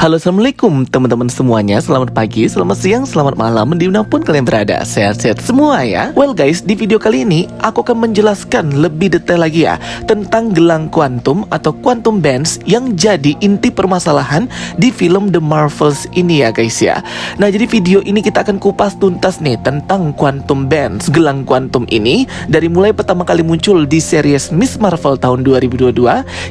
Halo, assalamualaikum teman-teman semuanya. Selamat pagi, selamat siang, selamat malam, dimanapun kalian berada. Sehat-sehat semua ya. Well guys, di video kali ini aku akan menjelaskan lebih detail lagi ya tentang gelang kuantum atau quantum bands yang jadi inti permasalahan di film The Marvels ini ya guys ya. Nah, jadi video ini kita akan kupas tuntas nih tentang quantum bands, gelang kuantum ini, dari mulai pertama kali muncul di series Miss Marvel tahun 2022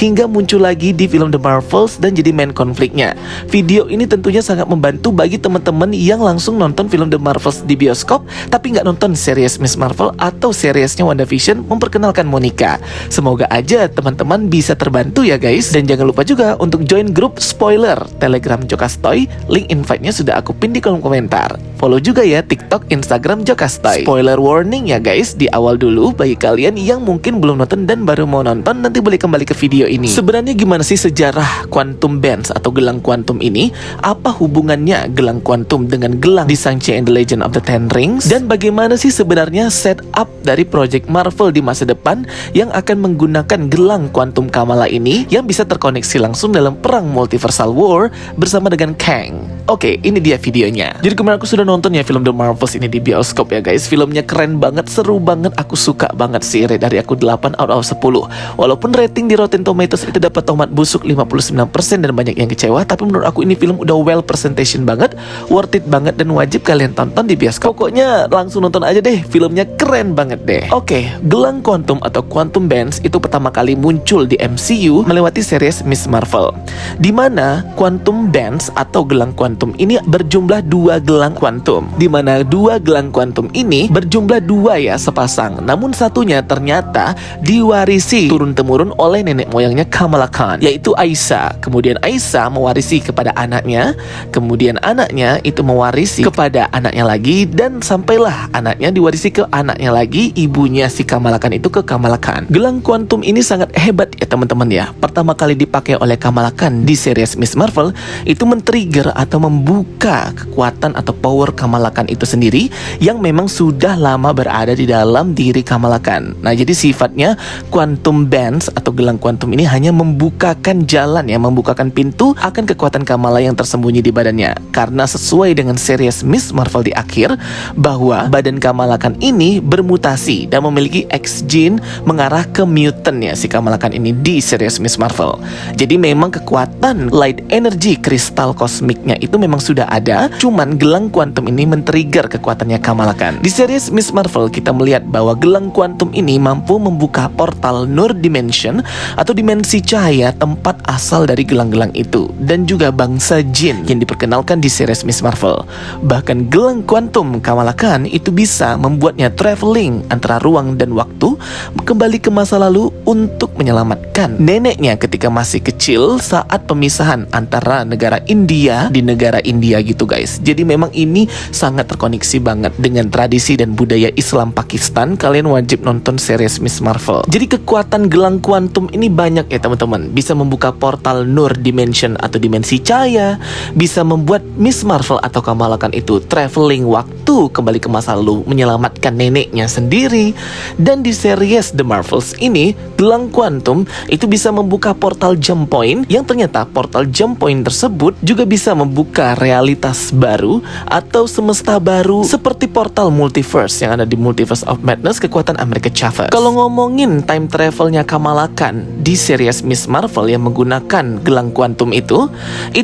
hingga muncul lagi di film The Marvels dan jadi main konfliknya. Video ini tentunya sangat membantu bagi teman-teman yang langsung nonton film The Marvels di bioskop tapi nggak nonton series Miss Marvel atau seriesnya WandaVision memperkenalkan Monica. Semoga aja teman-teman bisa terbantu ya guys. Dan jangan lupa juga untuk join grup spoiler Telegram Jokastoy. Link invite-nya sudah aku pin di kolom komentar. Follow juga ya TikTok, Instagram Jokastoy. Spoiler warning ya guys, di awal dulu bagi kalian yang mungkin belum nonton dan baru mau nonton, nanti boleh kembali ke video ini. Sebenarnya gimana sih sejarah quantum bands atau gelang kuantum ini? Apa hubungannya gelang kuantum dengan gelang di Shang-Chi and the Legend of the Ten Rings? Dan bagaimana sih sebenarnya setup dari project Marvel di masa depan yang akan menggunakan gelang kuantum Kamala ini yang bisa terkoneksi langsung dalam perang multiversal war bersama dengan Kang? Oke, ini dia videonya. Jadi kemarin aku sudah nonton ya film The Marvels ini di bioskop ya guys. Filmnya keren banget, seru banget, aku suka banget sih. Rate dari aku 8 out of 10. Walaupun rating di Rotten Tomatoes itu dapat tomat busuk 59% dan banyak yang kecewa, tapi menurut aku ini film udah well presentation banget, worth it banget, dan wajib kalian tonton di bioskop. Pokoknya langsung nonton aja deh, filmnya keren banget deh. Oke, gelang kuantum atau quantum bands itu pertama kali muncul di MCU melewati series Miss Marvel, di mana quantum bands atau gelang kuantum ini berjumlah 2 gelang kuantum, di mana 2 gelang kuantum ini berjumlah 2 ya sepasang, namun satunya ternyata diwarisi turun-temurun oleh nenek moyangnya Kamala Khan, yaitu Aisyah. Kemudian Aisyah mewarisi kepada anaknya, kemudian anaknya itu mewarisi kepada anaknya lagi, dan sampailah anaknya diwarisi ke anaknya lagi, ibunya si Kamala Khan itu ke Kamala Khan. Gelang kuantum ini sangat hebat ya teman-teman ya. Pertama kali dipakai oleh Kamala Khan di series Miss Marvel, itu men-trigger atau membuka kekuatan atau power Kamala Khan itu sendiri yang memang sudah lama berada di dalam diri Kamala Khan. Nah, jadi sifatnya quantum bands atau gelang kuantum ini hanya membukakan jalan ya, membukakan pintu akan kekuatan Kamala yang tersembunyi di badannya. Karena sesuai dengan series Miss Marvel di akhir, bahwa badan Kamala Khan ini bermutasi dan memiliki X gene mengarah ke mutant ya si Kamala Khan ini di series Miss Marvel. Jadi memang kekuatan light energy kristal kosmiknya itu memang sudah ada, cuman gelang kuantum ini men-trigger kekuatannya Kamala Khan. Di series Miss Marvel kita melihat bahwa gelang kuantum ini mampu membuka portal Nur Dimension atau dimensi cahaya, tempat asal dari gelang-gelang itu, dan juga bangsa jin yang diperkenalkan di series Miss Marvel. Bahkan gelang kuantum Kamala Khan itu bisa membuatnya traveling antara ruang dan waktu, kembali ke masa lalu untuk menyelamatkan neneknya ketika masih kecil saat pemisahan antara negara India di negara India gitu guys. Jadi memang ini sangat terkoneksi banget dengan tradisi dan budaya Islam Pakistan. Kalian wajib nonton series Miss Marvel. Jadi kekuatan gelang kuantum ini banyak ya teman-teman. Bisa membuka portal Nur Dimension atau dimensi cahaya, bisa membuat Miss Marvel atau Kamala Khan itu traveling waktu kembali ke masa lalu menyelamatkan neneknya sendiri. Dan di series The Marvels ini, gelang kuantum itu bisa membuka portal jump point, yang ternyata portal jump point tersebut juga bisa membuka realitas baru atau semesta baru seperti portal multiverse yang ada di Multiverse of Madness kekuatan America Chavez. Kalau ngomongin time travelnya Kamala Khan di series Miss Marvel yang menggunakan gelang kuantum itu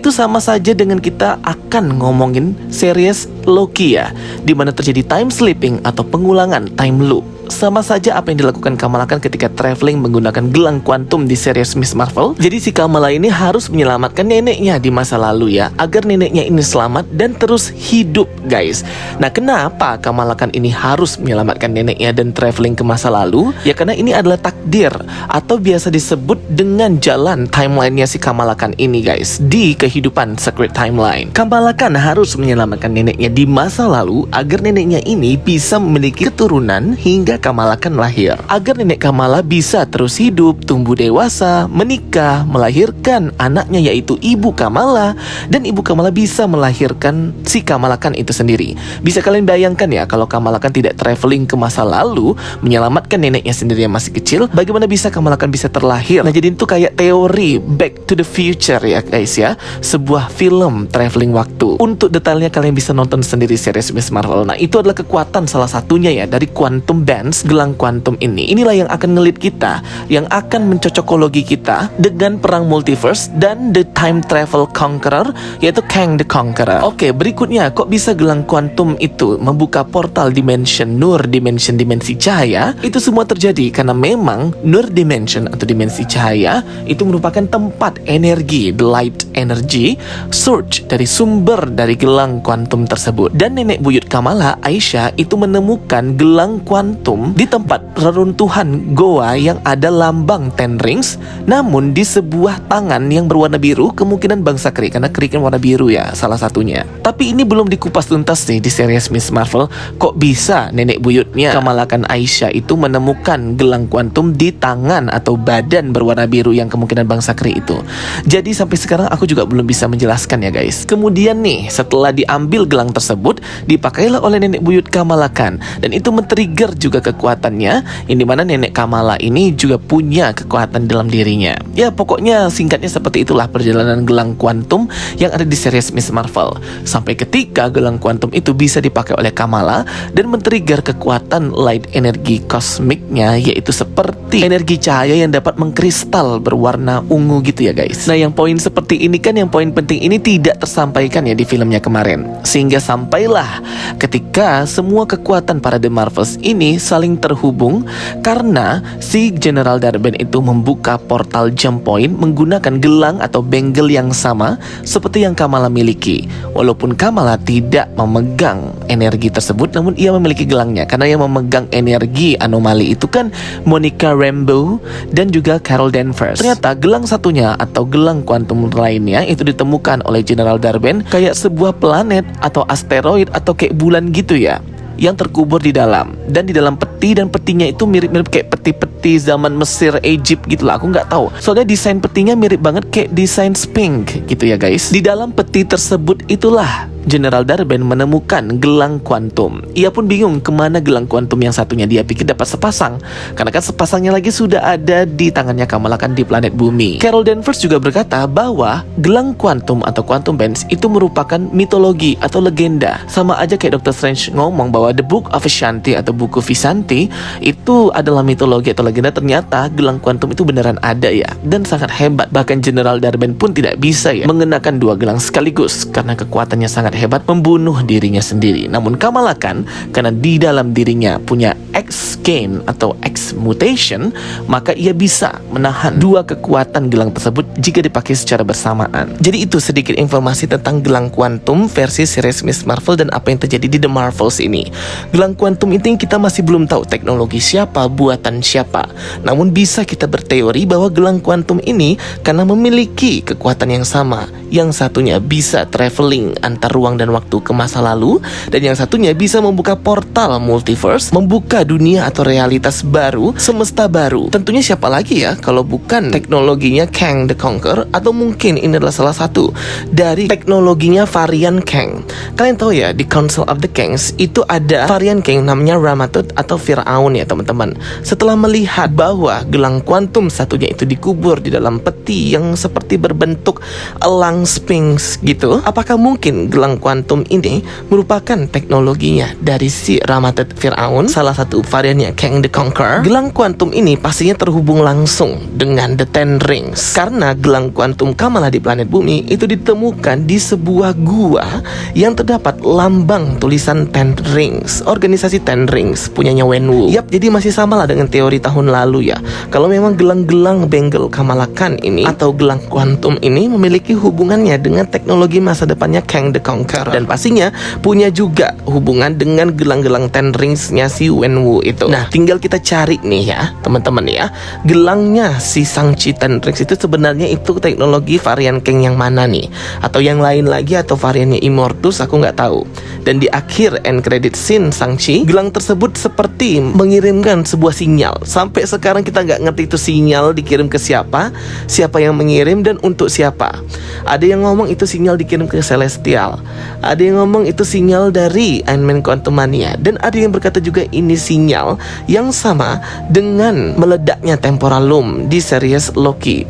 sama saja dengan kita akan ngomongin series Loki ya, di mana terjadi time slipping atau pengulangan time loop. Sama saja apa yang dilakukan Kamala Khan ketika traveling menggunakan gelang kuantum di series Miss Marvel. Jadi si Kamala ini harus menyelamatkan neneknya di masa lalu ya, agar neneknya ini selamat dan terus hidup guys. Nah, kenapa Kamala Khan ini harus menyelamatkan neneknya dan traveling ke masa lalu? Ya karena ini adalah takdir atau biasa disebut dengan jalan timelinenya si Kamala Khan ini guys, di kehidupan Secret Timeline. Kamala Khan harus menyelamatkan neneknya di masa lalu agar neneknya ini bisa memiliki keturunan hingga Kamala kan lahir. Agar nenek Kamala bisa terus hidup, tumbuh dewasa, menikah, melahirkan anaknya yaitu ibu Kamala, dan ibu Kamala bisa melahirkan si Kamala Khan itu sendiri. Bisa kalian bayangkan ya, kalau Kamala Khan tidak traveling ke masa lalu, menyelamatkan neneknya sendiri yang masih kecil, bagaimana bisa Kamala Khan bisa terlahir? Nah, jadi itu kayak teori Back to the Future ya guys ya, sebuah film traveling waktu. Untuk detailnya kalian bisa nonton sendiri series Miss Marvel. Nah, itu adalah kekuatan salah satunya ya dari quantum bands, gelang kuantum ini. Inilah yang akan ngelit kita, yang akan mencocokologi kita dengan perang multiverse dan the time travel conqueror, yaitu Kang the Conqueror. Oke, berikutnya, kok bisa gelang kuantum itu membuka portal dimension nur, dimensi cahaya? Itu semua terjadi karena memang nur dimension atau dimensi cahaya itu merupakan tempat energi, the light energy source dari sumber dari gelang kuantum tersebut. Dan nenek buyut Kamala, Aisyah, itu menemukan gelang kuantum di tempat reruntuhan goa yang ada lambang Ten Rings, namun di sebuah tangan yang berwarna biru, kemungkinan bangsa Kree, karena Kree kan warna biru ya salah satunya. Tapi ini belum dikupas tuntas nih di series Miss Marvel. Kok bisa nenek buyutnya Kamala Khan Aisyah itu menemukan gelang kuantum di tangan atau badan berwarna biru yang kemungkinan bangsa Kree itu? Jadi sampai sekarang aku juga belum bisa menjelaskan ya guys. Kemudian nih, setelah diambil gelang tersebut, dipakailah oleh nenek buyut Kamala Khan, dan itu men-trigger juga kekuatannya, yang dimana nenek Kamala ini juga punya kekuatan dalam dirinya. Ya pokoknya singkatnya seperti itulah perjalanan gelang kuantum yang ada di series Miss Marvel. Sampai ketika gelang kuantum itu bisa dipakai oleh Kamala dan men-trigger kekuatan light energi kosmiknya, yaitu seperti energi cahaya yang dapat mengkristal berwarna ungu gitu ya guys. Nah, yang poin seperti ini kan, yang poin penting ini tidak tersampaikan ya di filmnya kemarin, sehingga sampailah ketika semua kekuatan para The Marvels ini saling terhubung karena si General Darben itu membuka portal jump point menggunakan gelang atau bangle yang sama seperti yang Kamala miliki. Walaupun Kamala tidak memegang energi tersebut, namun ia memiliki gelangnya, karena yang memegang energi anomali itu kan Monica Rambeau dan juga Carol Danvers. Ternyata gelang satunya atau gelang kuantum lainnya itu ditemukan oleh General Darben kayak sebuah planet atau asteroid atau kayak bulan gitu ya, yang terkubur di dalam, dan di dalam peti, dan petinya itu mirip-mirip kayak peti-peti zaman Mesir, Egypt gitu lah, aku nggak tahu. Soalnya desain petinya mirip banget kayak desain Sphinx gitu ya guys. Di dalam peti tersebut itulah General Darben menemukan gelang kuantum. Ia pun bingung kemana gelang kuantum yang satunya. Dia pikir dapat sepasang, karena kan sepasangnya lagi sudah ada di tangannya Kamala Khan di planet bumi. Carol Danvers juga berkata bahwa gelang kuantum atau quantum bands itu merupakan mitologi atau legenda. Sama aja kayak Dr. Strange ngomong bahwa The Book of Vishanti atau buku Vishanti itu adalah mitologi atau legenda. Ternyata gelang kuantum itu beneran ada ya, dan sangat hebat. Bahkan General Darben pun tidak bisa ya mengenakan dua gelang sekaligus karena kekuatannya sangat hebat, membunuh dirinya sendiri. Namun Kamala Khan, karena di dalam dirinya punya X gain atau X mutation, maka ia bisa menahan dua kekuatan gelang tersebut jika dipakai secara bersamaan. Jadi itu sedikit informasi tentang gelang kuantum versi series Miss Marvel dan apa yang terjadi di The Marvels ini. Gelang kuantum ini kita masih belum tahu teknologi siapa, buatan siapa. Namun bisa kita berteori bahwa gelang kuantum ini karena memiliki kekuatan yang sama, yang satunya bisa traveling antar ruang dan waktu ke masa lalu, dan yang satunya bisa membuka portal multiverse, membuka dunia atau realitas baru, semesta baru. Tentunya siapa lagi ya kalau bukan teknologinya Kang the Conqueror, atau mungkin ini adalah salah satu dari teknologinya varian Kang. Kalian tahu ya, di Council of the Kangs itu ada varian Kang namanya Ramatut atau Firaun ya teman-teman. Setelah melihat bahwa gelang kuantum satunya itu dikubur di dalam peti yang seperti berbentuk elang Sphinx gitu, apakah mungkin gelang kuantum ini merupakan teknologinya dari si Ramatut Firaun, salah satu variannya Kang the Conqueror? Gelang kuantum ini pastinya terhubung langsung dengan The Ten Rings, karena gelang kuantum Kamala di planet bumi itu ditemukan di sebuah gua yang terdapat lambang tulisan Ten Rings, organisasi Ten Rings punyanya Wenwu. Yap, jadi masih sama lah dengan teori tahun lalu ya. Kalau memang gelang-gelang bangle Kamala Khan ini atau gelang kuantum ini memiliki hubungannya dengan teknologi masa depannya Kang the Conqueror, dan pastinya punya juga hubungan dengan gelang-gelang Ten Rings-nya si Wenwu Shenwu itu. Nah, tinggal kita cari nih ya, teman-teman ya. Gelangnya si Shang-Chi Tenrix itu sebenarnya itu teknologi varian Kang yang mana nih? Atau yang lain lagi atau variannya Immortus, aku nggak tahu. Dan di akhir end credit scene Shang-Chi, gelang tersebut seperti mengirimkan sebuah sinyal. Sampai sekarang kita nggak ngerti itu sinyal dikirim ke siapa, siapa yang mengirim dan untuk siapa. Ada yang ngomong itu sinyal dikirim ke Celestial, ada yang ngomong itu sinyal dari Ant-Man Quantumania, dan ada yang berkata juga ini sinyal yang sama dengan meledaknya Temporal Loom di series Loki.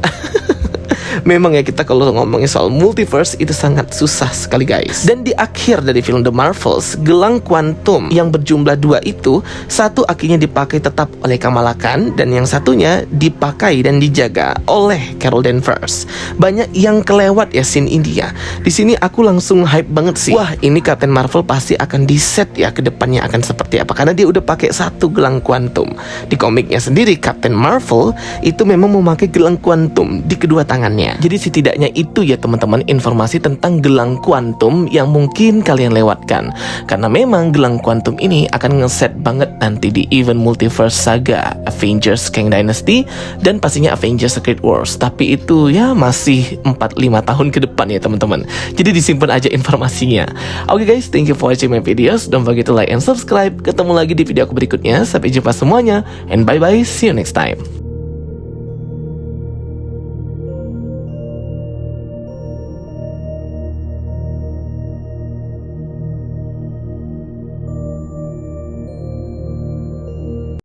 Memang ya, kita kalau ngomongin soal multiverse itu sangat susah sekali guys. Dan di akhir dari film The Marvels, gelang kuantum yang berjumlah 2 itu, satu akhirnya dipakai tetap oleh Kamala Khan dan yang satunya dipakai dan dijaga oleh Carol Danvers. Banyak yang kelewat ya scene India. Di sini aku langsung hype banget sih. Wah, ini Captain Marvel pasti akan di-set ya ke depannya akan seperti apa, karena dia udah pakai satu gelang kuantum. Di komiknya sendiri Captain Marvel itu memang memakai gelang kuantum di kedua tangannya. Jadi setidaknya itu ya teman-teman informasi tentang gelang kuantum yang mungkin kalian lewatkan. Karena memang gelang kuantum ini akan ngeset banget nanti di event multiverse saga Avengers Kang Dynasty dan pastinya Avengers Secret Wars. Tapi itu ya masih 4-5 tahun ke depan ya teman-teman. Jadi disimpan aja informasinya. Oke guys, thank you for watching my videos. Don't forget to like and subscribe. Ketemu lagi di video aku berikutnya. Sampai jumpa semuanya and bye bye, see you next time.